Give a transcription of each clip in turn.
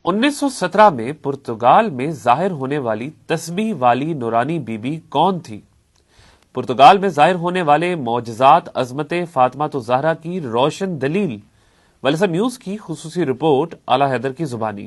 1917 میں پرتگال میں ظاہر ہونے والی تسبیح والی نورانی بی بی کون تھی؟ پرتگال میں ظاہر ہونے والے معجزات عظمت فاطمہ الزہرا کی روشن دلیل۔ ویلسن نیوز کی خصوصی رپورٹ اعلیٰ حیدر کی زبانی۔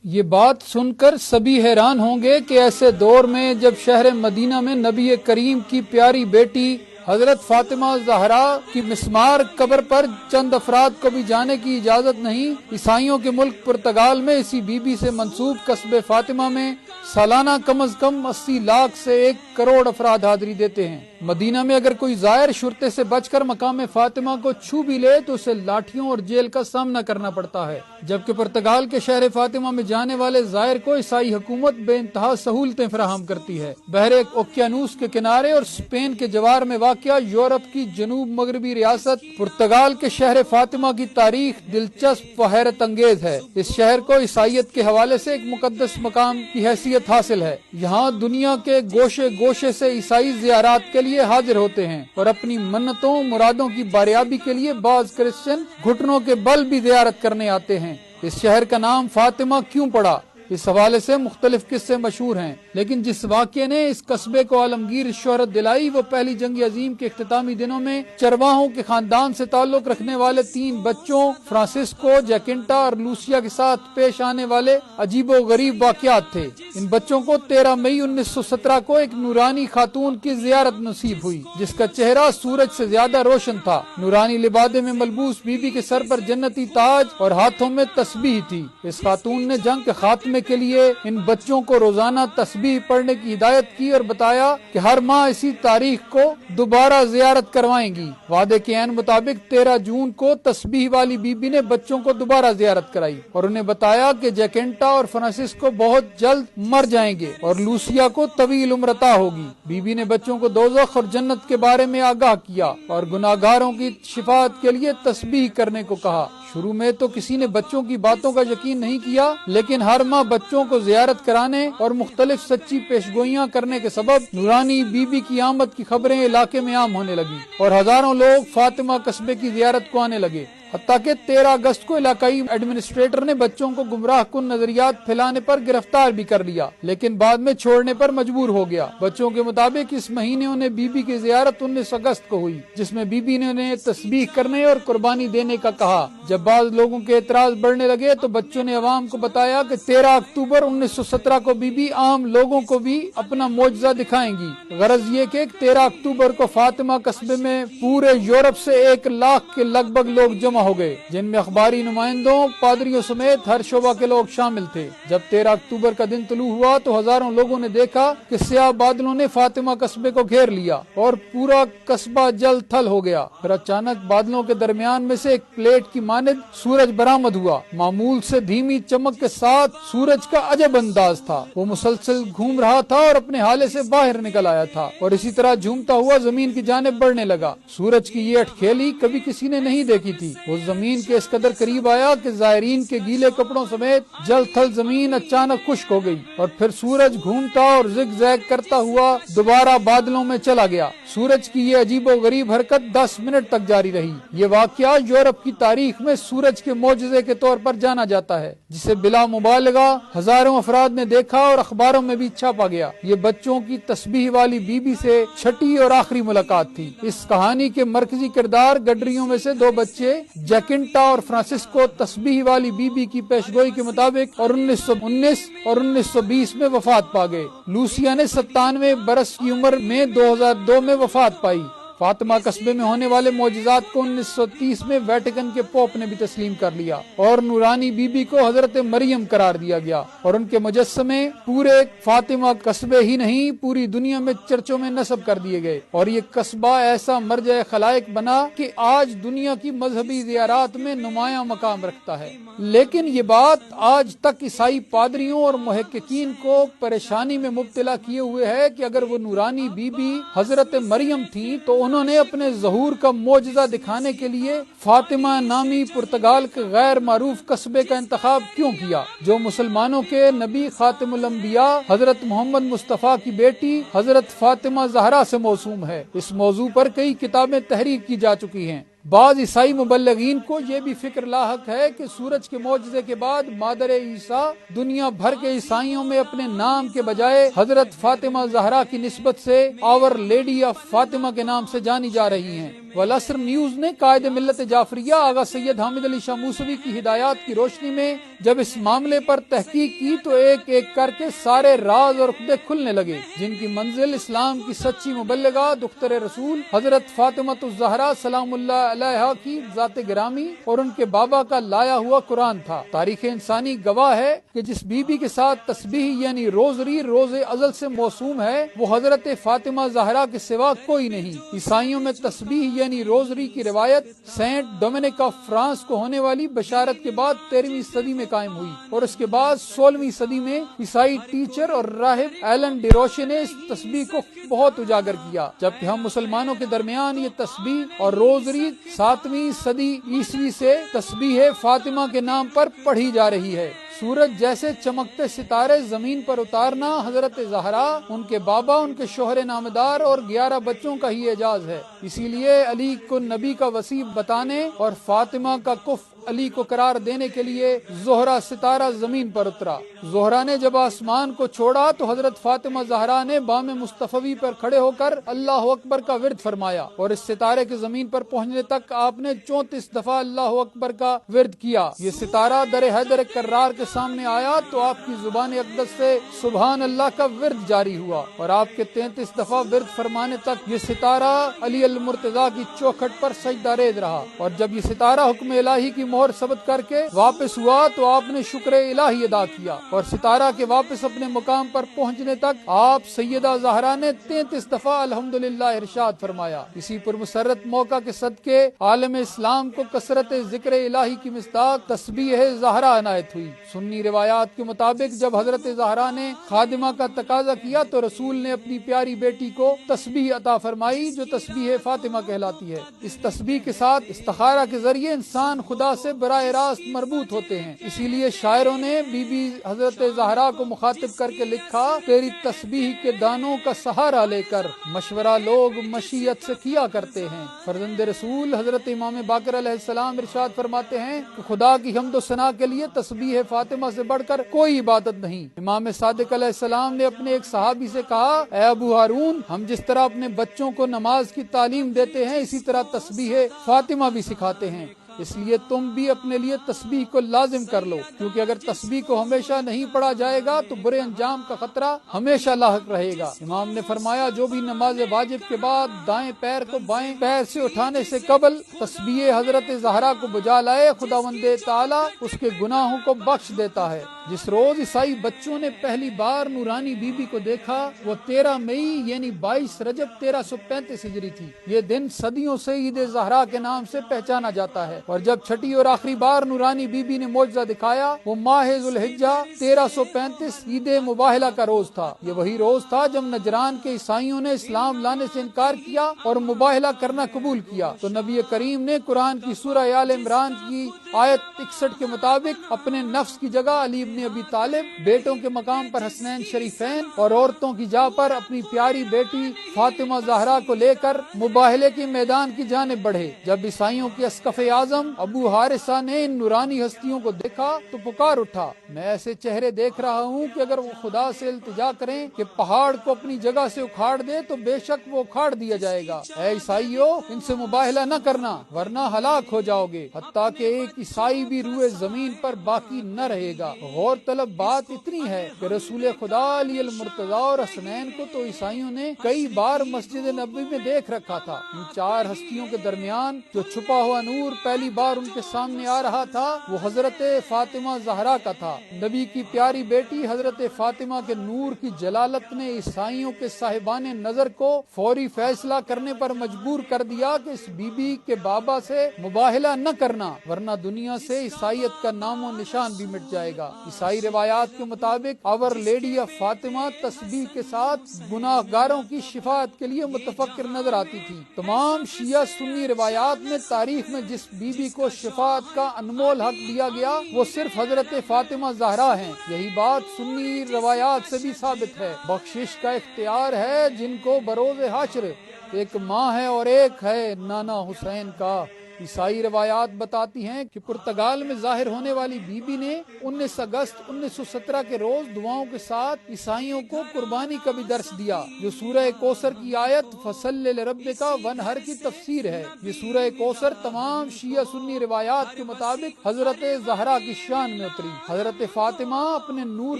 یہ بات سن کر سبھی حیران ہوں گے کہ ایسے دور میں جب شہر مدینہ میں نبی کریم کی پیاری بیٹی حضرت فاطمہ زہرا کی مسمار قبر پر چند افراد کو بھی جانے کی اجازت نہیں، عیسائیوں کے ملک پرتگال میں اسی بی بی سے منسوب قصبے فاطمہ میں سالانہ کم از کم 80 لاکھ سے 1 کروڑ افراد حاضری دیتے ہیں۔ مدینہ میں اگر کوئی زائر شرطے سے بچ کر مقام فاطمہ کو چھو بھی لے تو اسے لاٹھیوں اور جیل کا سامنا کرنا پڑتا ہے، جبکہ پرتگال کے شہر فاطمہ میں جانے والے زائر کو عیسائی حکومت بے انتہا سہولتیں فراہم کرتی ہے۔ بحر اوقیانوس کے کنارے اور اسپین کے جوار میں واقع یورپ کی جنوب مغربی ریاست پرتگال کے شہر فاطمہ کی تاریخ دلچسپ و حیرت انگیز ہے۔ اس شہر کو عیسائیت کے حوالے سے ایک مقدس مقام کی حیثیت حاصل ہے۔ یہاں دنیا کے گوشے گوشے سے عیسائی زیارات کے لیے حاضر ہوتے ہیں اور اپنی منتوں مرادوں کی باریابی کے لیے بعض کرسچن گھٹنوں کے بل بھی زیارت کرنے آتے ہیں۔ اس شہر کا نام فاطمہ کیوں پڑا؟ اس حوالے سے مختلف قصے مشہور ہیں، لیکن جس واقعے نے اس قصبے کو عالمگیر شہرت دلائی وہ پہلی جنگ عظیم کے اختتامی دنوں میں چرواہوں کے خاندان سے تعلق رکھنے والے 3 بچوں فرانسسکو، جیکنٹا اور لوسیا کے ساتھ پیش آنے والے عجیب و غریب واقعات تھے۔ ان بچوں کو 13 مئی 1917 کو ایک نورانی خاتون کی زیارت نصیب ہوئی جس کا چہرہ سورج سے زیادہ روشن تھا۔ نورانی لبادے میں ملبوس بی بی کے سر پر جنتی تاج اور ہاتھوں میں تسبیح تھی۔ اس خاتون نے جنگ کے خاتمے کے لیے ان بچوں کو روزانہ تسبیح پڑھنے کی ہدایت کی اور بتایا کہ ہر ماہ اسی تاریخ کو دوبارہ زیارت کروائیں گی۔ وعدے کے عین مطابق 13 جون کو تسبیح والی بی بی نے بچوں کو دوبارہ زیارت کرائی اور انہیں بتایا کہ جیکنٹا اور فرانسسکو بہت جلد مر جائیں گے اور لوسیا کو طویل عمر عطا ہوگی۔ بی بی نے بچوں کو دوزخ اور جنت کے بارے میں آگاہ کیا اور گناہگاروں کی شفاعت کے لیے تسبیح کرنے کو کہا۔ شروع میں تو کسی نے بچوں کی باتوں کا یقین نہیں کیا، لیکن ہر ماہ بچوں کو زیارت کرانے اور مختلف سچی پیشگوئیاں کرنے کے سبب نورانی بی بی کی آمد کی خبریں علاقے میں عام ہونے لگی اور ہزاروں لوگ فاطمہ قصبے کی زیارت کو آنے لگے۔ حتیٰ کہ 13 اگست کو علاقائی ایڈمنسٹریٹر نے بچوں کو گمراہ کن نظریات پھیلانے پر گرفتار بھی کر لیا، لیکن بعد میں چھوڑنے پر مجبور ہو گیا۔ بچوں کے مطابق اس مہینے انہیں بی بی کی زیارت 19 اگست کو ہوئی، جس میں بی بی نے انہیں تسبیح کرنے اور قربانی دینے کا کہا۔ جب بعض لوگوں کے اعتراض بڑھنے لگے تو بچوں نے عوام کو بتایا کہ 13 اکتوبر 1917 کو بی بی عام لوگوں کو بھی اپنا معجزہ دکھائیں گی۔ غرض یہ کہ 13 اکتوبر کو فاطمہ قصبے میں پورے یورپ سے 1 لاکھ کے لگ بھگ لوگ جمع ہو گئے، جن میں اخباری نمائندوں، پادریوں سمیت ہر شعبہ کے لوگ شامل تھے۔ جب 13 اکتوبر کا دن طلوع ہوا تو ہزاروں لوگوں نے دیکھا کہ سیاہ بادلوں نے فاطمہ قصبے کو گھیر لیا اور پورا قصبہ جل تھل ہو گیا۔ پھر اچانک بادلوں کے درمیان میں سے ایک پلیٹ کی مانند سورج برآمد ہوا۔ معمول سے دھیمی چمک کے ساتھ سورج کا عجب انداز تھا، وہ مسلسل گھوم رہا تھا اور اپنے ہالے سے باہر نکل آیا تھا اور اسی طرح جھومتا ہوا زمین کی جانب بڑھنے لگا۔ سورج کی یہ اٹکھیلی کبھی کسی نے نہیں دیکھی تھی۔ وہ زمین کے اس قدر قریب آیا کہ زائرین کے گیلے کپڑوں سمیت جل تھل زمین اچانک خشک ہو گئی اور پھر سورج گھومتا اور زگ زیگ کرتا ہوا دوبارہ بادلوں میں چلا گیا۔ سورج کی یہ عجیب و غریب حرکت 10 منٹ تک جاری رہی۔ یہ واقعہ یورپ کی تاریخ میں سورج کے معجزے کے طور پر جانا جاتا ہے، جسے بلا مبالغہ ہزاروں افراد نے دیکھا اور اخباروں میں بھی چھاپا گیا۔ یہ بچوں کی تسبیح والی بی بی سے چھٹی اور آخری ملاقات تھی۔ اس کہانی کے مرکزی کردار گڈریوں میں سے 2 بچے جیکنٹا اور فرانسسکو تسبیح والی بی بی کی پیشگوئی کے مطابق اور 1919 اور 1920 میں وفات پا گئے۔ لوسیا نے 97 برس کی عمر میں 2002 میں وفات پائی۔ فاطمہ قصبے میں ہونے والے معجزات کو 1930 میں ویٹیکن کے پوپ نے بھی تسلیم کر لیا اور نورانی بی بی کو حضرت مریم قرار دیا گیا اور ان کے مجسمے پورے فاطمہ قصبے ہی نہیں پوری دنیا میں چرچوں میں نصب کر دیے گئے اور یہ قصبہ ایسا مرجع خلائق بنا کہ آج دنیا کی مذہبی زیارات میں نمایاں مقام رکھتا ہے۔ لیکن یہ بات آج تک عیسائی پادریوں اور محققین کو پریشانی میں مبتلا کیے ہوئے ہے کہ اگر وہ نورانی بی بی حضرت مریم تھی تو انہوں نے اپنے ظہور کا معجزہ دکھانے کے لیے فاطمہ نامی پرتگال کے غیر معروف قصبے کا انتخاب کیوں کیا، جو مسلمانوں کے نبی خاتم الانبیاء حضرت محمد مصطفیٰ کی بیٹی حضرت فاطمہ زہرا سے موسوم ہے۔ اس موضوع پر کئی کتابیں تحریر کی جا چکی ہیں۔ بعض عیسائی مبلغین کو یہ بھی فکر لاحق ہے کہ سورج کے معجزے کے بعد مادر عیسیٰ دنیا بھر کے عیسائیوں میں اپنے نام کے بجائے حضرت فاطمہ زہرا کی نسبت سے آور لیڈی آف فاطمہ کے نام سے جانی جا رہی ہیں۔ والعصر نیوز نے قائد ملت جعفریہ آغا سید حامد علی شاہ موسوی کی ہدایات کی روشنی میں جب اس معاملے پر تحقیق کی تو ایک ایک کر کے سارے راز اور عقدے کھلنے لگے، جن کی منزل اسلام کی سچی مبلغہ دختر رسول حضرت فاطمہ الزہرا سلام اللہ علیہا کی ذات گرامی اور ان کے بابا کا لایا ہوا قرآن تھا۔ تاریخ انسانی گواہ ہے کہ جس بی بی کے ساتھ تسبیح یعنی روزری روز ازل سے موسوم ہے وہ حضرت فاطمہ زہرا کے سوا کوئی نہیں۔ عیسائیوں میں تسبیح یعنی روزری کی روایت سینٹ ڈومینک آف فرانس کو ہونے والی بشارت کے بعد 13ویں صدی میں قائم ہوئی اور اس کے بعد 16ویں صدی میں عیسائی ٹیچر اور راہب ایلن ڈیروشے نے اس تسبیح کو بہت اجاگر کیا، جبکہ ہم مسلمانوں کے درمیان یہ تسبیح اور روزری 7ویں صدی عیسوی سے تسبیح فاطمہ کے نام پر پڑھی جا رہی ہے۔ سورج جیسے چمکتے ستارے زمین پر اتارنا حضرت زہرا، ان کے بابا، ان کے شوہر نامدار اور 11 بچوں کا ہی اعجاز ہے۔ اسی لیے علی کو نبی کا وسیع بتانے اور فاطمہ کا کف علی کو قرار دینے کے لیے زہرا ستارہ زمین پر اترا۔ زہرا نے جب آسمان کو چھوڑا تو حضرت فاطمہ زہرا نے بام مصطفی پر کھڑے ہو کر اللہ اکبر کا ورد فرمایا اور اس ستارے کے زمین پر پہنچنے تک آپ نے 34 دفعہ اللہ اکبر کا ورد کیا۔ یہ ستارہ در حیدر کرار کے سامنے آیا تو آپ کی زبان اقدس سے سبحان اللہ کا ورد جاری ہوا اور آپ کے 33 دفعہ ورد فرمانے تک یہ ستارہ علی المرتضیٰ کی چوکھٹ پر سجدہ ریز رہا، اور جب یہ ستارہ حکم الہی کی مہر ثبت کر کے واپس ہوا تو آپ نے شکر الہی ادا کیا اور ستارہ کے واپس اپنے مقام پر پہنچنے تک آپ سیدہ زہرا نے 33 دفعہ الحمدللہ ارشاد فرمایا۔ اسی پرمسرت موقع کے صدقے عالم اسلام کو کثرت ذکر الہی کی مصداق تسبیح زہرا عنایت ہوئی۔ سنی روایات کے مطابق جب حضرت زہرا نے خادمہ کا تقاضا کیا تو رسول نے اپنی پیاری بیٹی کو تسبیح عطا فرمائی جو تسبیح فاطمہ کہلاتی ہے۔ اس تسبیح کے ساتھ استخارہ کے ذریعے انسان خدا سے براہ راست مربوط ہوتے ہیں، اسی لیے شاعروں نے بی بی حضرت زہرا کو مخاطب کر کے لکھا، تیری تسبیح کے دانوں کا سہارا لے کر مشورہ لوگ مشیت سے کیا کرتے ہیں۔ فرزند رسول حضرت امام باقر علیہ السلام ارشاد فرماتے ہیں کہ خدا کی حمد و ثنا کے لیے تسبیح فاطمہ سے بڑھ کر کوئی عبادت نہیں۔ امام صادق علیہ السلام نے اپنے ایک صحابی سے کہا، اے ابو ہارون، ہم جس طرح اپنے بچوں کو نماز کی تعلیم دیتے ہیں اسی طرح تسبیح فاطمہ بھی سکھاتے ہیں، اس لیے تم بھی اپنے لیے تسبیح کو لازم کر لو، کیونکہ اگر تسبیح کو ہمیشہ نہیں پڑھا جائے گا تو برے انجام کا خطرہ ہمیشہ لاحق رہے گا۔ امام نے فرمایا، جو بھی نماز واجب کے بعد دائیں پیر کو بائیں پیر سے اٹھانے سے قبل تسبیح حضرت زہرا کو بجا لائے خداوند تعالی اس کے گناہوں کو بخش دیتا ہے۔ جس روز عیسائی بچوں نے پہلی بار نورانی بی بی کو دیکھا وہ 13 مئی یعنی 22 رجب 1335 ہجری تھی۔ یہ دن صدیوں سے عید زہرا کے نام سے پہچانا جاتا ہے، اور جب چھٹی اور آخری بار نورانی بی بی نے معجزہ دکھایا وہ ماہ ذوالحجہ 1335 عید مباہلہ کا روز تھا۔ یہ وہی روز تھا جب نجران کے عیسائیوں نے اسلام لانے سے انکار کیا اور مباہلہ کرنا قبول کیا، تو نبی کریم نے قرآن کی سورہ آل عمران کی آیت 61 کے مطابق اپنے نفس کی جگہ علی ابن ابی طالب، بیٹوں کے مقام پر حسنین شریفین اور عورتوں کی جا پر اپنی پیاری بیٹی فاطمہ زہرا کو لے کر مباہلے کے میدان کی جانب بڑھے۔ جب عیسائیوں کے اسقف اعظم ابو حارثہ نے ان نورانی ہستیوں کو دیکھا تو پکار اٹھا، میں ایسے چہرے دیکھ رہا ہوں کہ اگر وہ خدا سے التجا کریں کہ پہاڑ کو اپنی جگہ سے اکھاڑ دے تو بے شک وہ اکھاڑ دیا جائے گا۔ اے عیسائیوں، ان سے مباہلہ نہ کرنا ورنہ ہلاک ہو جاؤ گے، حتیٰ کہ ایک عیسائی بھی روئے زمین پر باقی نہ رہے گا۔ غور طلب بات اتنی ہے کہ رسول خدا علی المرتضیٰ اور حسنین کو تو عیسائیوں نے کئی بار مسجد نبوی میں دیکھ رکھا تھا۔ ان چار ہستیوں کے درمیان جو چھپا ہوا نور پہلی بار ان کے سامنے آ رہا تھا وہ حضرت فاطمہ زہرا کا تھا۔ نبی کی پیاری بیٹی حضرت فاطمہ کے نور کی جلالت نے عیسائیوں کے صاحبان نظر کو فوری فیصلہ کرنے پر مجبور کر دیا کہ اس بی بی کے بابا سے مباہلہ نہ کرنا ورنہ دنیا سے عیسائیت کا نام و نشان بھی مٹ جائے گا۔ عیسائی روایات کے مطابق آور لیڈی آف فاطمہ تسبیح کے ساتھ گناہ گاروں کی شفاعت کے لیے متفکر نظر آتی تھی۔ تمام شیعہ سنی روایات میں تاریخ میں جس بی بی کو شفاعت کا انمول حق دیا گیا وہ صرف حضرت فاطمہ زہرا ہیں۔ یہی بات سنی روایات سے بھی ثابت ہے۔ بخشش کا اختیار ہے جن کو بروز حشر، ایک ماں ہے اور ایک ہے نانا حسین کا عیسائی روایات بتاتی ہیں کہ پرتگال میں ظاہر ہونے والی بی بی نے 19 اگست 1917 کے روز دعاؤں کے ساتھ عیسائیوں کو قربانی کا بھی درس دیا، جو سورہ کوثر کی آیت فصلی لربک وانحر کی تفسیر ہے۔ یہ سورہ کوثر تمام شیعہ سنی روایات کے مطابق حضرت زہرا کی شان میں اتری۔ حضرت فاطمہ اپنے نور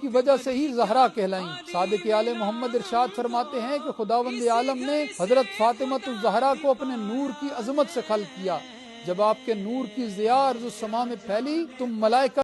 کی وجہ سے ہی زہرا کہلائیں۔ صادق آل محمد ارشاد فرماتے ہیں کہ خداوند عالم نے حضرت فاطمہ الزہرا کو اپنے نور کی عظمت سے خلق کیا۔ جب آپ کے نور کی ضیاء ارض و سما میں پھیلی تو ملائکہ